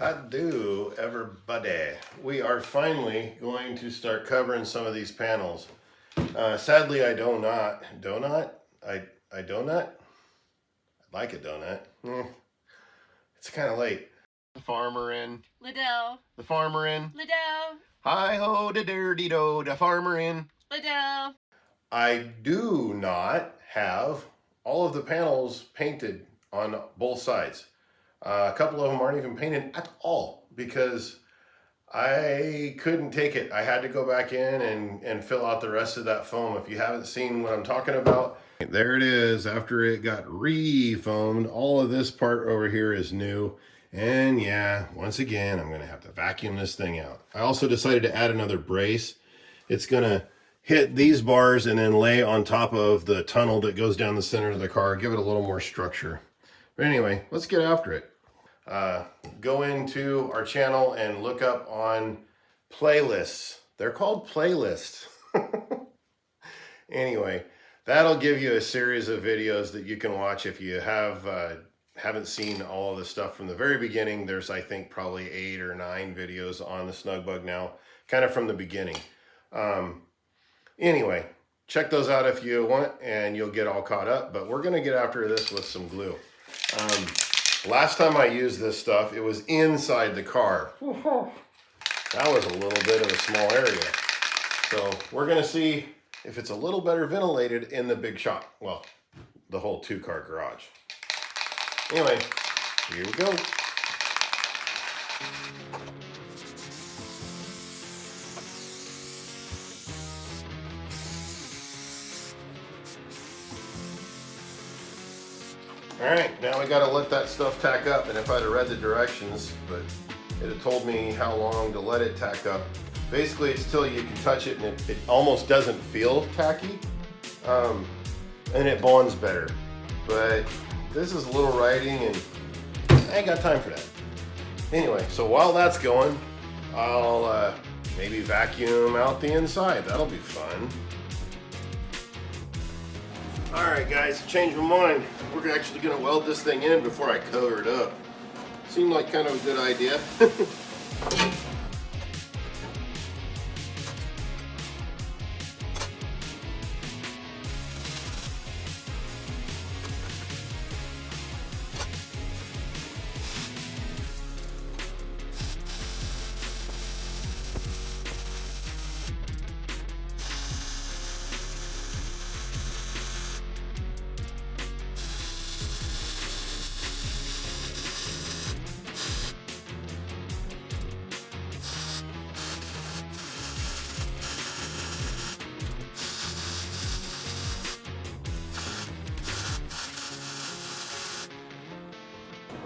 How do everybody? We are finally going to start covering some of these panels. Sadly, I do not. Donut? I donut? I'd like a donut. It's kind of late. The farmer in. Liddell. The farmer in. Liddell. Hi ho, da dirty do, the farmer in. Liddell. I do not have all of the panels painted on both sides. A couple of them aren't even painted at all because I couldn't take it. I had to go back in and fill out the rest of that foam. If you haven't seen what I'm talking about, there it is. After it got re-foamed, all of this part over here is new. And yeah, once again, I'm gonna have to vacuum this thing out. I also decided to add another brace. It's gonna hit these bars and then lay on top of the tunnel that goes down the center of the car, give it a little more structure. But anyway, let's get after it. Go into our channel and look up on playlists. They're called playlists. Anyway, that'll give you a series of videos that you can watch if you haven't seen all of the stuff from the very beginning. There's, I think, probably 8 or 9 videos on the Snug Bug now, kind of from the beginning. Anyway, check those out if you want and you'll get all caught up, but we're going to get after this with some glue. Last time I used this stuff, it was inside the car. That was a little bit of a small area. So we're going to see if it's a little better ventilated in the big shop. Well, the whole 2-car garage. Anyway, here we go. All right, now we gotta let that stuff tack up, and if I'd have read the directions, but it had told me how long to let it tack up. Basically, it's till you can touch it and it almost doesn't feel tacky, and it bonds better. But this is a little writing and I ain't got time for that. Anyway, so while that's going, I'll maybe vacuum out the inside. That'll be fun. All right, guys, change my mind. We're actually gonna weld this thing in before I cover it up. Seemed like kind of a good idea.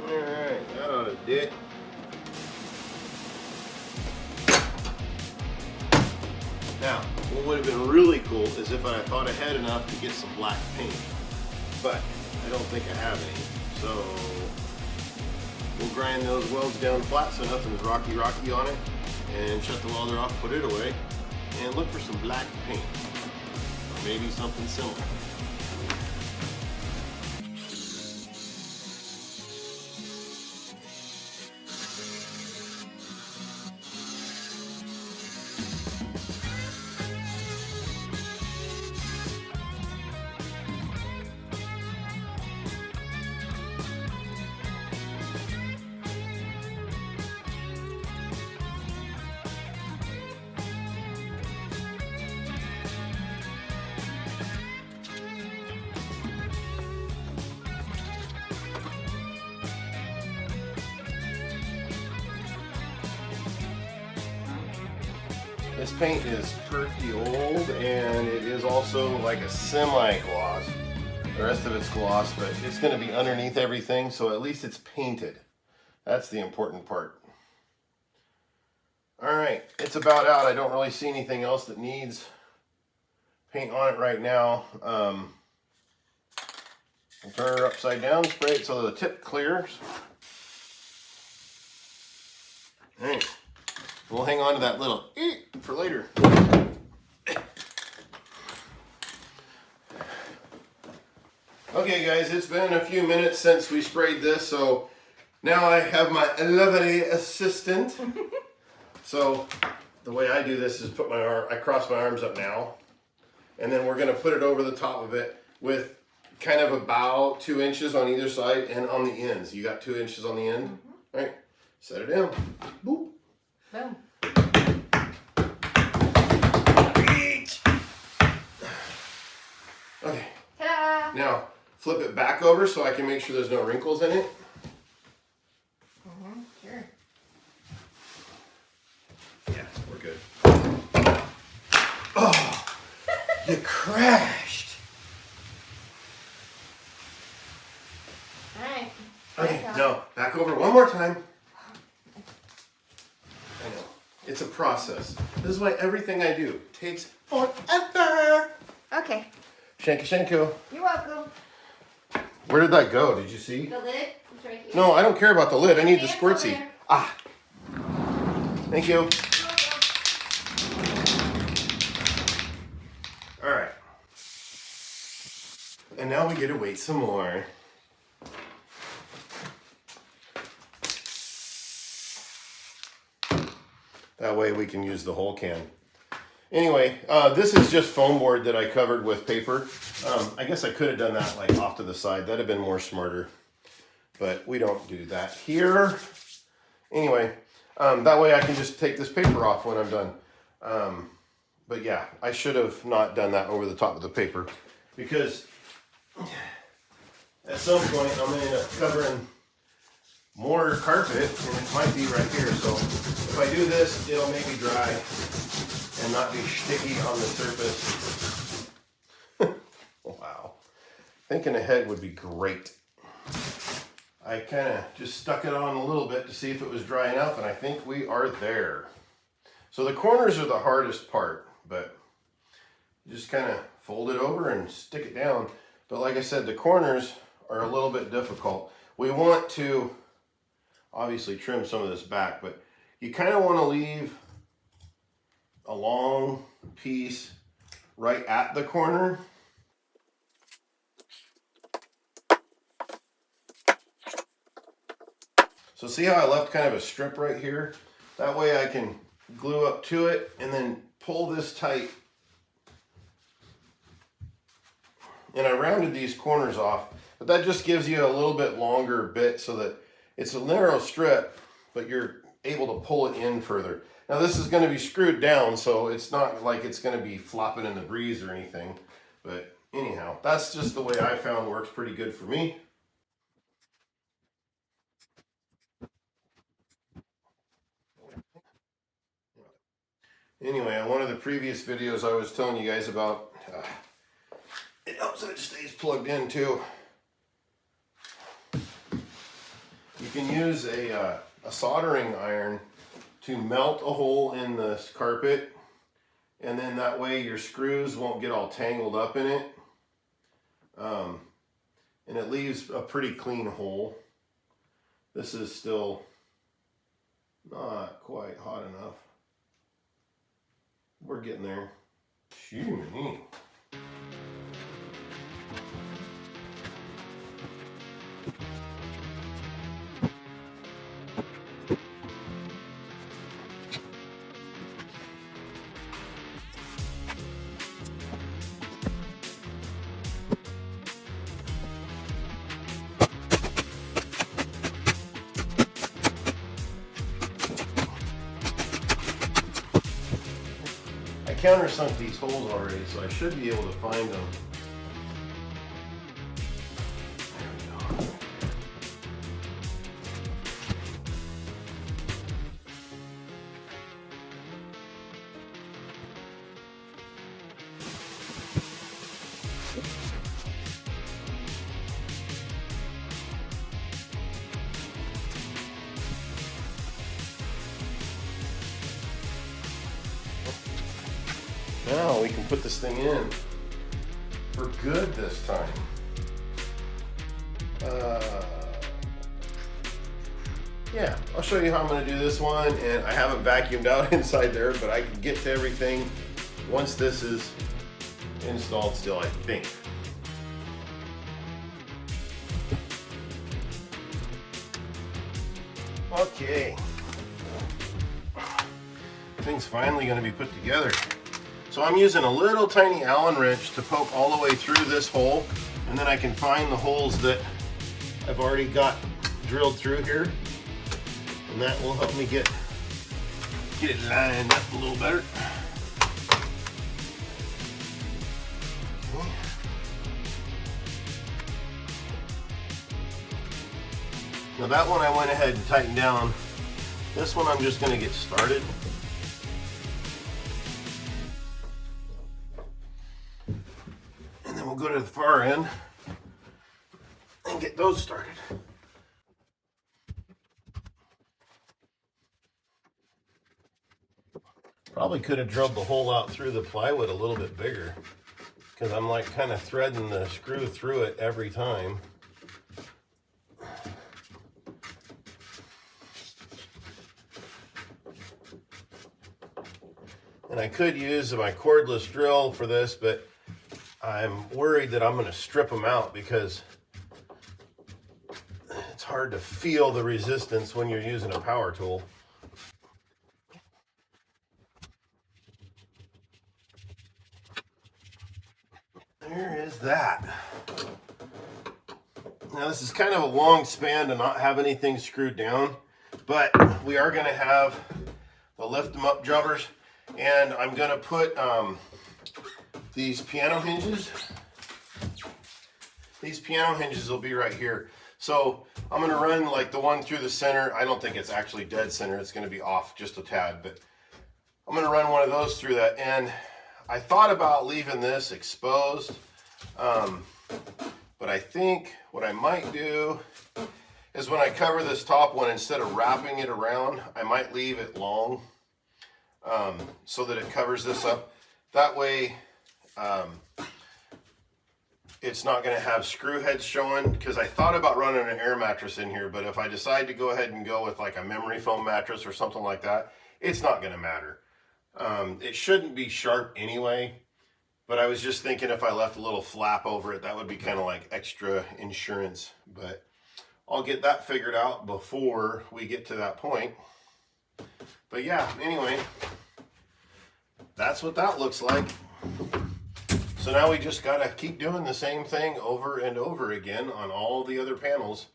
Alright, that ought to do it. Now, what would have been really cool is if I thought ahead enough to get some black paint. But I don't think I have any. So we'll grind those welds down flat so nothing's rocky on it. And shut the welder off, put it away, and look for some black paint. Or maybe something similar. This paint is pretty old and it is also like a semi-gloss. The rest of it's gloss, but it's going to be underneath everything, so at least it's painted. That's the important part. Alright, it's about out. I don't really see anything else that needs paint on it right now. I'll turn her upside down, spray it so the tip clears. Alright. We'll hang on to that little for later. Okay guys, it's been a few minutes since we sprayed this, so Now I have my lovely assistant. So the way I do this is put my arm, I cross my arms up now, and then we're gonna put it over the top of it with kind of about 2 inches on either side and on the ends. You got 2 inches on the end, right? Set it down. Boop. Boom. Reach. Okay. Ta-da! Now flip it back over so I can make sure there's no wrinkles in it. Sure. Yeah, we're good. Oh, you crashed. Alright. Okay, no, back over one more time. I know, it's a process. This is why everything I do takes forever. Okay. Shanky Shanko. You're welcome. Where did that go? Did you see? The lid is right here. No, I don't care about the lid. I need the It's squirtsy. over there. Ah. Thank you. You're welcome. All right. And now we get to wait some more. That way we can use the whole can. Anyway, this is just foam board that I covered with paper. I guess I could have done that like off to the side. That'd have been more smarter. But we don't do that here. Anyway, that way I can just take this paper off when I'm done. But yeah, I should have not done that over the top of the paper, because at some point I'm going to end up covering more carpet, and it might be right here. So if I do this, it'll make me dry and not be sticky on the surface. Wow. Thinking ahead would be great. I kind of just stuck it on a little bit to see if it was dry enough, and I think we are there. So the corners are the hardest part, but just kind of fold it over and stick it down. But like I said, the corners are a little bit difficult. We want to obviously trim some of this back, but you kind of want to leave a long piece right at the corner. So see how I left kind of a strip right here? That way I can glue up to it and then pull this tight. And I rounded these corners off, but that just gives you a little bit longer bit so that it's a narrow strip, but you're able to pull it in further. Now this is going to be screwed down, so it's not like it's going to be flopping in the breeze or anything. But anyhow, that's just the way I found works pretty good for me. Anyway, on one of the previous videos I was telling you guys about, it helps that it stays plugged in too. You can use a soldering iron to melt a hole in the carpet, and then that way your screws won't get all tangled up in it. And it leaves a pretty clean hole. This is still not quite hot enough. We're getting there. Shoot me. I countersunk these holes already, so I should be able to find them. There we go. Now we can put this thing in for good this time. Yeah, I'll show you how I'm going to do this one, and I haven't vacuumed out inside there, but I can get to everything once this is installed still, I think. Okay. Thing's finally going to be put together. So I'm using a little tiny Allen wrench to poke all the way through this hole, and then I can find the holes that I've already got drilled through here, and that will help me get it lined up a little better. Now that one I went ahead and tightened down. This one I'm just going to get started. And then we'll go to the far end and get those started. Probably could have drilled the hole out through the plywood a little bit bigger, because I'm like kind of threading the screw through it every time. And I could use my cordless drill for this, but I'm worried that I'm going to strip them out because it's hard to feel the resistance when you're using a power tool. There is that. Now this is kind of a long span to not have anything screwed down, but we are going to have the lift them up jobbers, and I'm going to put these piano hinges. These piano hinges will be right here. So I'm going to run like the one through the center. I don't think it's actually dead center. It's going to be off just a tad, but I'm going to run one of those through that. And I thought about leaving this exposed, but I think what I might do is when I cover this top one, instead of wrapping it around, I might leave it long so that it covers this up. That way it's not going to have screw heads showing, because I thought about running an air mattress in here, but if I decide to go ahead and go with like a memory foam mattress or something like that, it's not going to matter. It shouldn't be sharp anyway, but I was just thinking if I left a little flap over it, that would be kind of like extra insurance. But I'll get that figured out before we get to that point. But yeah, anyway, that's what that looks like. So now we just got to keep doing the same thing over and over again on all the other panels.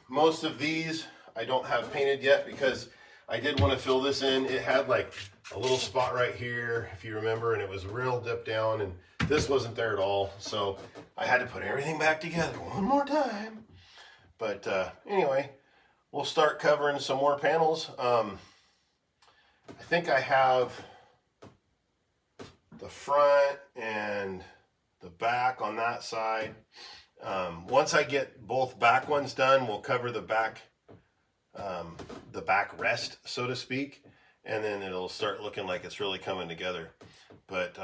Most of these I don't have painted yet because I did want to fill this in. It had like a little spot right here, if you remember, and it was real dipped down, and this wasn't there at all. So I had to put everything back together one more time. But anyway, we'll start covering some more panels. I think I have the front and the back on that side. Once I get both back ones done, we'll cover the back rest, so to speak, and then it'll start looking like it's really coming together. But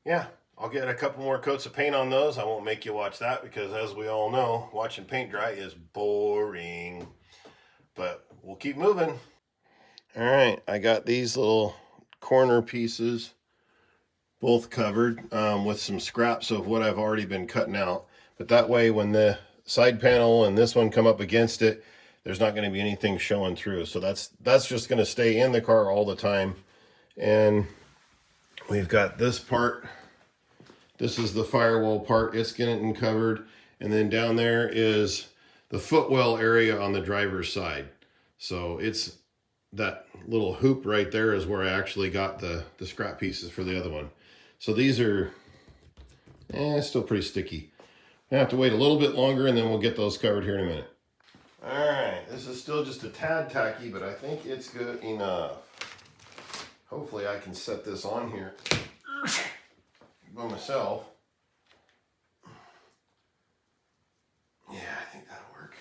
yeah, I'll get a couple more coats of paint on those. I won't make you watch that because, as we all know, watching paint dry is boring. But we'll keep moving. All right, I got these little corner pieces both covered with some scraps of what I've already been cutting out. But that way, when the side panel and this one come up against it, there's not going to be anything showing through. So that's just going to stay in the car all the time. And we've got this part. This is the firewall part. It's getting covered. And then down there is the footwell area on the driver's side. So it's that little hoop right there is where I actually got the scrap pieces for the other one. So these are still pretty sticky. I have to wait a little bit longer, and then we'll get those covered here in a minute. All right, this is still just a tad tacky, but I think it's good enough. Hopefully I can set this on here by myself. Yeah, I think that'll work.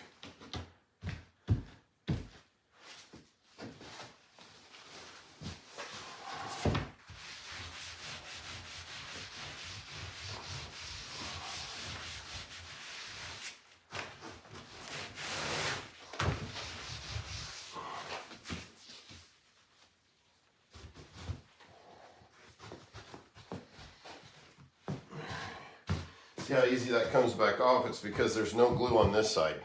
See how easy that comes back off? It's because there's no glue on this side.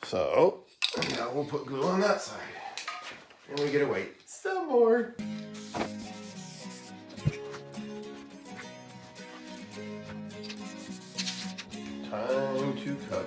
So now we'll put glue on that side. And we gotta wait some more. Time to cover.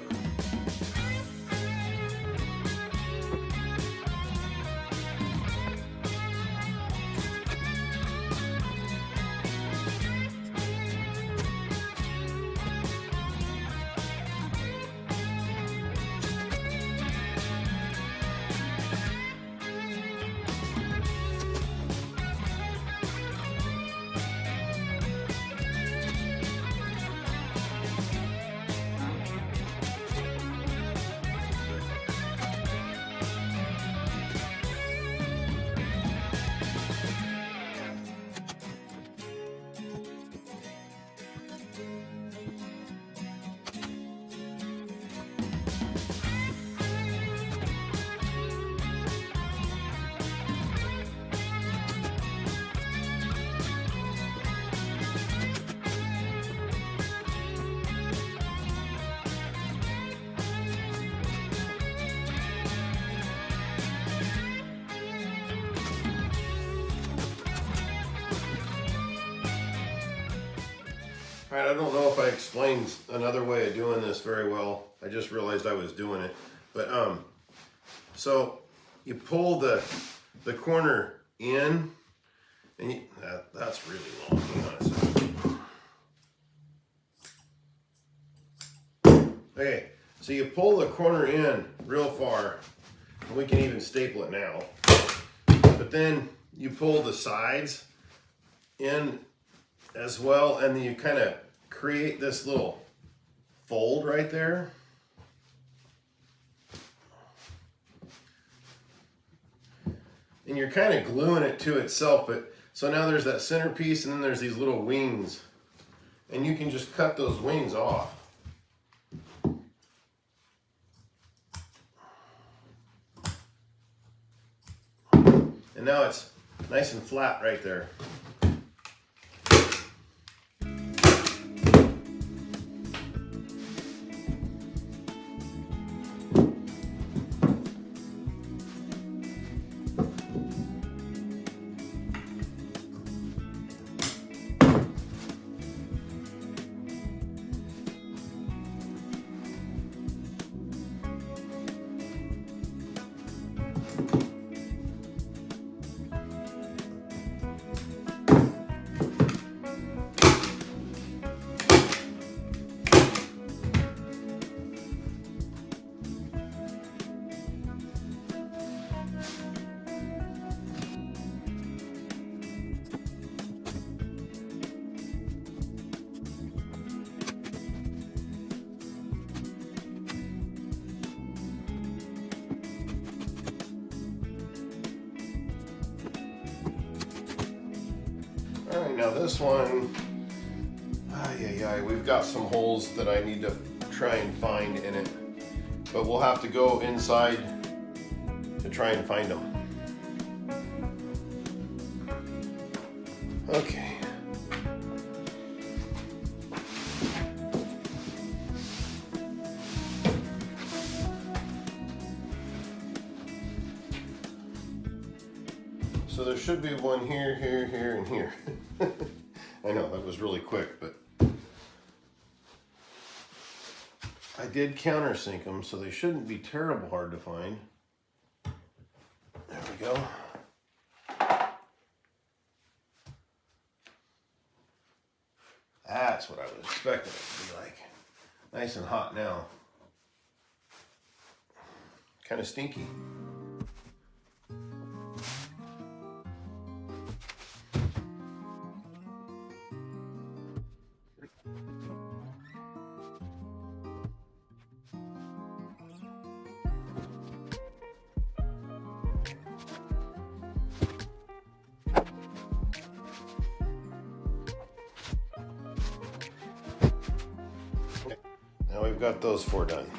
All right, I don't know if I explained another way of doing this very well. I just realized I was doing it. But so you pull the corner in, and that's really long. Hang on a second. Okay, so you pull the corner in real far, and we can even staple it now. But then you pull the sides in as well, and then you kind of create this little fold right there. And you're kind of gluing it to itself, but so now there's that centerpiece, and then there's these little wings, and you can just cut those wings off. And now it's nice and flat right there. All right, now this one, we've got some holes that I need to try and find in it, but we'll have to go inside to try and find them. Okay. So there should be one here, here, here, and here. I know, that was really quick, but I did countersink them, so they shouldn't be terrible hard to find. There we go. That's what I was expecting it to be like. Nice and hot now. Kind of stinky. Now we've got those four done.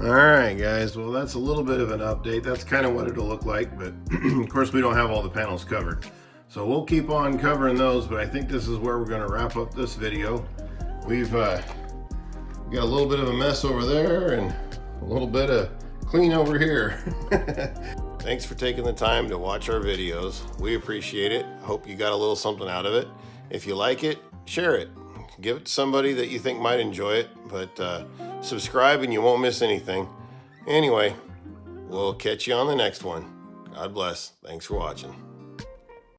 All right, guys, well, that's a little bit of an update. That's kind of what it'll look like, but of course we don't have all the panels covered. So we'll keep on covering those, but I think this is where we're going to wrap up this video. We've got a little bit of a mess over there and a little bit of clean over here. Thanks for taking the time to watch our videos. We appreciate it. Hope you got a little something out of it. If you like it, share it. Give it to somebody that you think might enjoy it, but subscribe and you won't miss anything. Anyway, we'll catch you on the next one. God bless. Thanks for watching.